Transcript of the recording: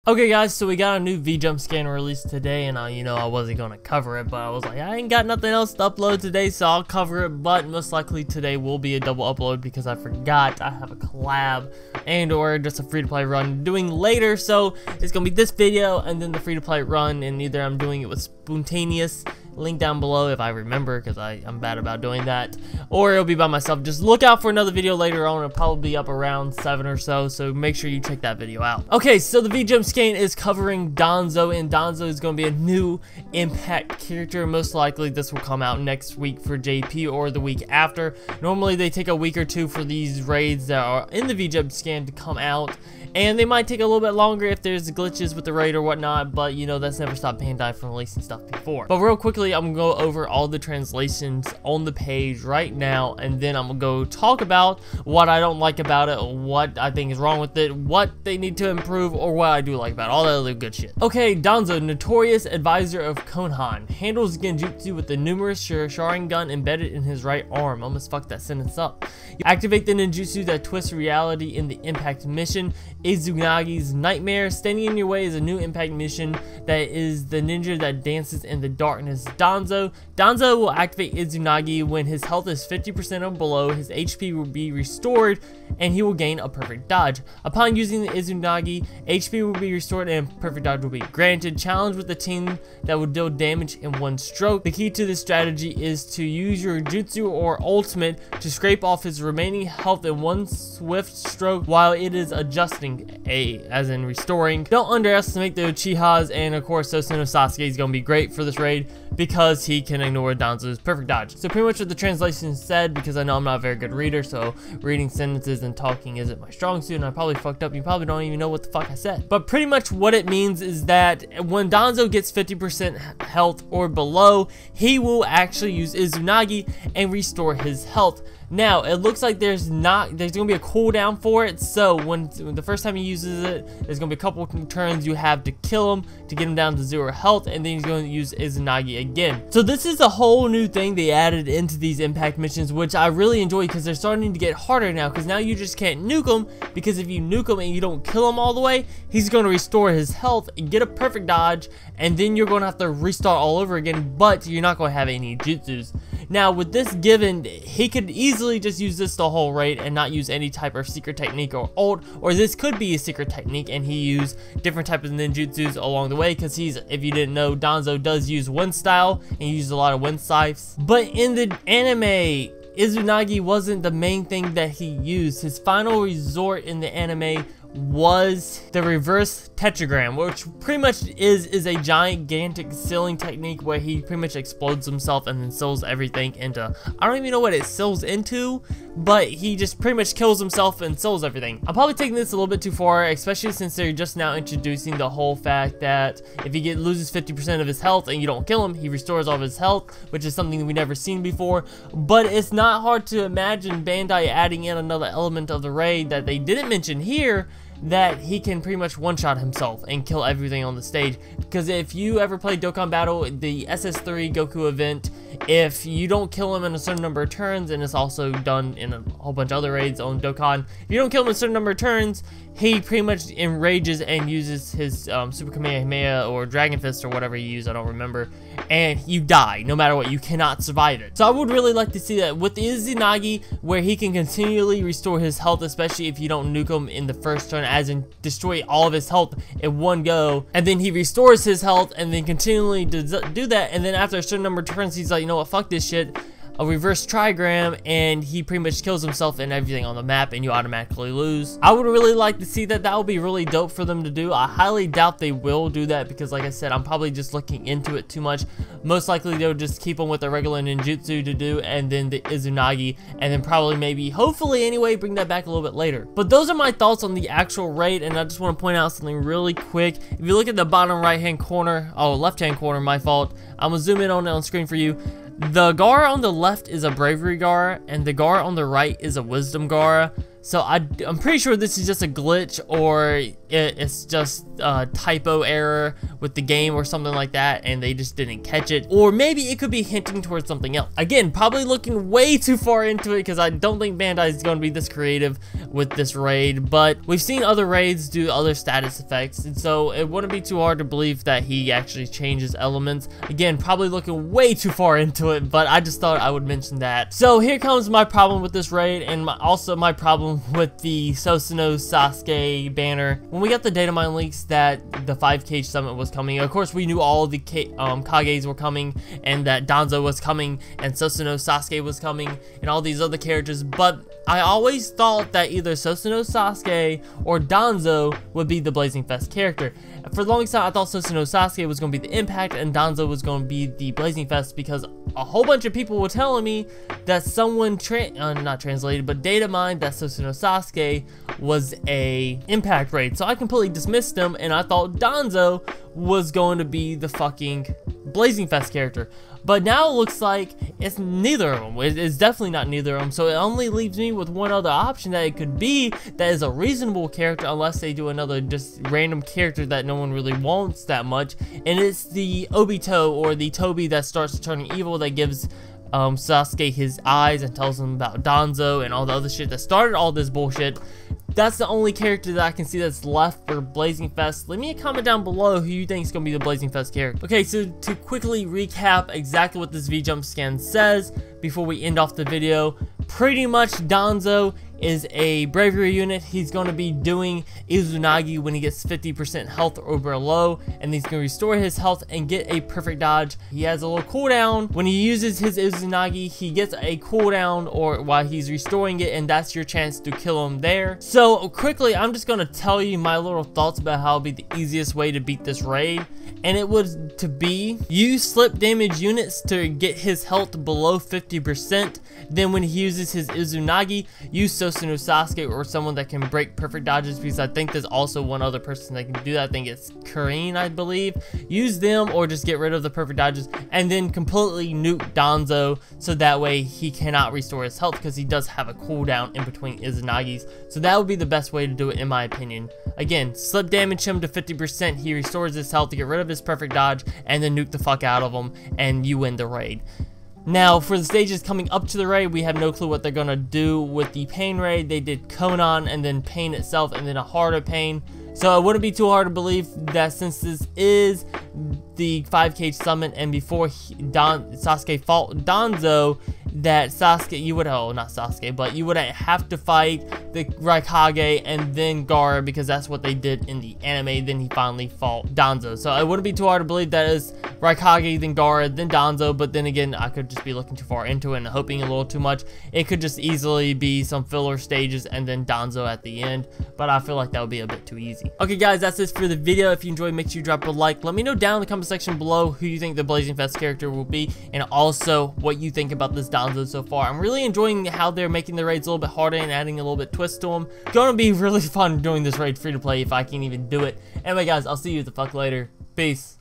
Okay guys, so we got a new V-Jump scan released today, and I wasn't gonna cover it, but I was like, I ain't got nothing else to upload today, so I'll cover it. But most likely today will be a double upload because I forgot I have a collab and or just a free-to-play run doing later. So it's gonna be this video and then the free-to-play run, and either I'm doing it with Spontaneous, link down below if I remember, because I'm bad about doing that, or it'll be by myself. Just look out for another video later on. It'll probably be up around 7 or so make sure you check that video out. Okay, so the V-Jump scan is covering Danzo, and Danzo is going to be a new impact character. Most likely this will come out next week for JP or the week after. Normally they take a week or two for these raids that are in the V-Jump scan to come out, and they might take a little bit longer if there's glitches with the raid or whatnot, but that's never stopped Bandai from releasing stuff before. But real quickly, I'm gonna go over all the translations on the page right now, and then I'm gonna go talk about what I don't like about it, what I think is wrong with it, what they need to improve, or what I do like about it, all that other good shit. Okay, Danzo, notorious advisor of Konoha, handles genjutsu with the numerous Sharingan embedded in his right arm. Almost fucked that sentence up. You activate the ninjutsu that twists reality in the impact mission. Izunagi's Nightmare. Standing in your way is a new impact mission that is the ninja that dances in the darkness. Danzo will activate Izunagi when his health is 50% or below. His HP will be restored and he will gain a perfect dodge. Upon using the Izunagi, HP will be restored and perfect dodge will be granted. Challenge with a team that will deal damage in one stroke. The key to this strategy is to use your jutsu or ultimate to scrape off his remaining health in one swift stroke while it is adjusting, as in restoring. Don't underestimate the Uchihas, and of course Susanoo Sasuke is going to be great for this raid because he can ignore Danzo's perfect dodge. So pretty much what the translation said, because I know I'm not a very good reader, so reading sentences and talking isn't my strong suit, and I probably fucked up. You probably don't even know what the fuck I said. But pretty much what it means is that when Danzo gets 50% health or below, he will actually use Izunagi and restore his health. Now, it looks like there's going to be a cooldown for it, so when the first time he uses it, there's going to be a couple of turns you have to kill him to get him down to 0 health, and then he's going to use Izunagi again. So this is a whole new thing they added into these impact missions, which I really enjoy because they're starting to get harder now, because now you just can't nuke him, because if you nuke him and you don't kill him all the way, he's going to restore his health and get a perfect dodge, and then you're going to have to restart all over again, but you're not going to have any jutsus. Now, with this given, he could easily just use this the whole raid and not use any type of secret technique or ult, or this could be a secret technique and he use different types of ninjutsus along the way, because if you didn't know, Danzo does use wind style and he uses a lot of wind scythes. But in the anime, Izunagi wasn't the main thing that he used. His final resort in the anime was the reverse tetragram, which pretty much is a gigantic sealing technique where he pretty much explodes himself and then seals everything into, I don't even know what it seals into, but he just pretty much kills himself and seals everything. I'm probably taking this a little bit too far, especially since they're just now introducing the whole fact that if he loses 50% of his health and you don't kill him, he restores all of his health, which is something we've never seen before. But it's not hard to imagine Bandai adding in another element of the raid that they didn't mention here, that he can pretty much one-shot himself and kill everything on the stage. Because if you ever played Dokkan Battle, the SS3 Goku event, if you don't kill him in a certain number of turns, and it's also done in a whole bunch of other raids on Dokkan, if you don't kill him in a certain number of turns, he pretty much enrages and uses his Super Kamehameha or Dragon Fist or whatever he used, I don't remember, and you die no matter what. You cannot survive it. So I would really like to see that with the Izunagi, where he can continually restore his health, especially if you don't nuke him in the first turn, as in destroy all of his health in one go, and then he restores his health and then continually do that, and then after a certain number of turns he's like, you know what, fuck this shit, a reverse trigram, and he pretty much kills himself and everything on the map, and you automatically lose. I would really like to see that. That would be really dope for them to do. I highly doubt they will do that, because like I said, I'm probably just looking into it too much. Most likely they'll just keep them with the regular ninjutsu to do, and then the Izunagi, and then probably maybe, hopefully anyway, bring that back a little bit later. But those are my thoughts on the actual raid, and I just want to point out something really quick. If you look at the bottom right hand corner, left hand corner, my fault, I'm gonna zoom in on it on screen for you. The Gara on the left is a Bravery Gara, and the Gara on the right is a Wisdom Gara. So I'm pretty sure this is just a glitch, or it's just a typo error with the game or something like that, and they just didn't catch it. Or maybe it could be hinting towards something else. Again, probably looking way too far into it, because I don't think Bandai is going to be this creative with this raid, but we've seen other raids do other status effects, and so it wouldn't be too hard to believe that he actually changes elements. Again, probably looking way too far into it, but I just thought I would mention that. So here comes my problem with this raid, and also my problem with the Susanoo Sasuke banner. When we got the data mine leaks that the 5K summit was coming, of course we knew all the Kages were coming, and that Danzo was coming, and Susanoo Sasuke was coming, and all these other characters, but I always thought that either Susanoo Sasuke or Danzo would be the Blazing Fest character. For the longest time, I thought Susanoo Sasuke was going to be the Impact and Danzo was going to be the Blazing Fest, because a whole bunch of people were telling me that someone not translated, but data mined that Susanoo Sasuke was a Impact raid. So I completely dismissed them, and I thought Danzo was going to be the fucking Blazing Fest character. But now it looks like it's neither of them. It's definitely not neither of them. So it only leaves me with one other option that it could be that is a reasonable character, unless they do another just random character that no one really wants that much. And it's the Obito, or the Toby that starts turning evil, that gives Sasuke his eyes and tells him about Danzo and all the other shit that started all this bullshit. That's the only character that I can see that's left for Blazing Fest. Leave me a comment down below who you think is going to be the Blazing Fest character. Okay, so to quickly recap exactly what this V-Jump scan says before we end off the video, pretty much Danzo is a bravery unit. He's going to be doing Izunagi when he gets 50% health or below, and he's going to restore his health and get a perfect dodge. He has a little cooldown. When he uses his Izunagi, he gets a cooldown or while he's restoring it, and that's your chance to kill him there. So quickly, I'm just going to tell you my little thoughts about how it'll be the easiest way to beat this raid, and it would to be use slip damage units to get his health below 50%. Then when he uses his Izunagi, use Susanoo Sasuke or someone that can break perfect dodges, because I think there's also one other person that can do that. I think it's Karine, I believe. Use them or just get rid of the perfect dodges, and then completely nuke Danzo, so that way he cannot restore his health, because he does have a cooldown in between Izunagis. So that would be the best way to do it in my opinion. Again, slip damage him to 50%, he restores his health to get rid of his perfect dodge, and then nuke the fuck out of him, and you win the raid. Now, for the stages coming up to the raid, we have no clue what they're going to do with the Pain raid. They did Konan, and then Pain itself, and then a harder Pain. So it wouldn't be too hard to believe that since this is the 5K summon, and before Sasuke fought Danzo, that Sasuke, you would, oh, not Sasuke, but you would have to fight the Raikage and then Gaara, because that's what they did in the anime. Then he finally fought Danzo. So it wouldn't be too hard to believe that is Raikage, then Gaara, then Danzo. But then again, I could just be looking too far into it and hoping a little too much. It could just easily be some filler stages and then Danzo at the end, but I feel like that would be a bit too easy. Okay guys, that's it for the video. If you enjoyed, make sure you drop a like. Let me know down in the comment section below who you think the Blazing Fest character will be, and also what you think about this Danzo so far. I'm really enjoying how they're making the raids a little bit harder and adding a little bit twist to them. It's gonna be really fun doing this raid free to play if I can even do it. Anyway guys, I'll see you the fuck later. Peace.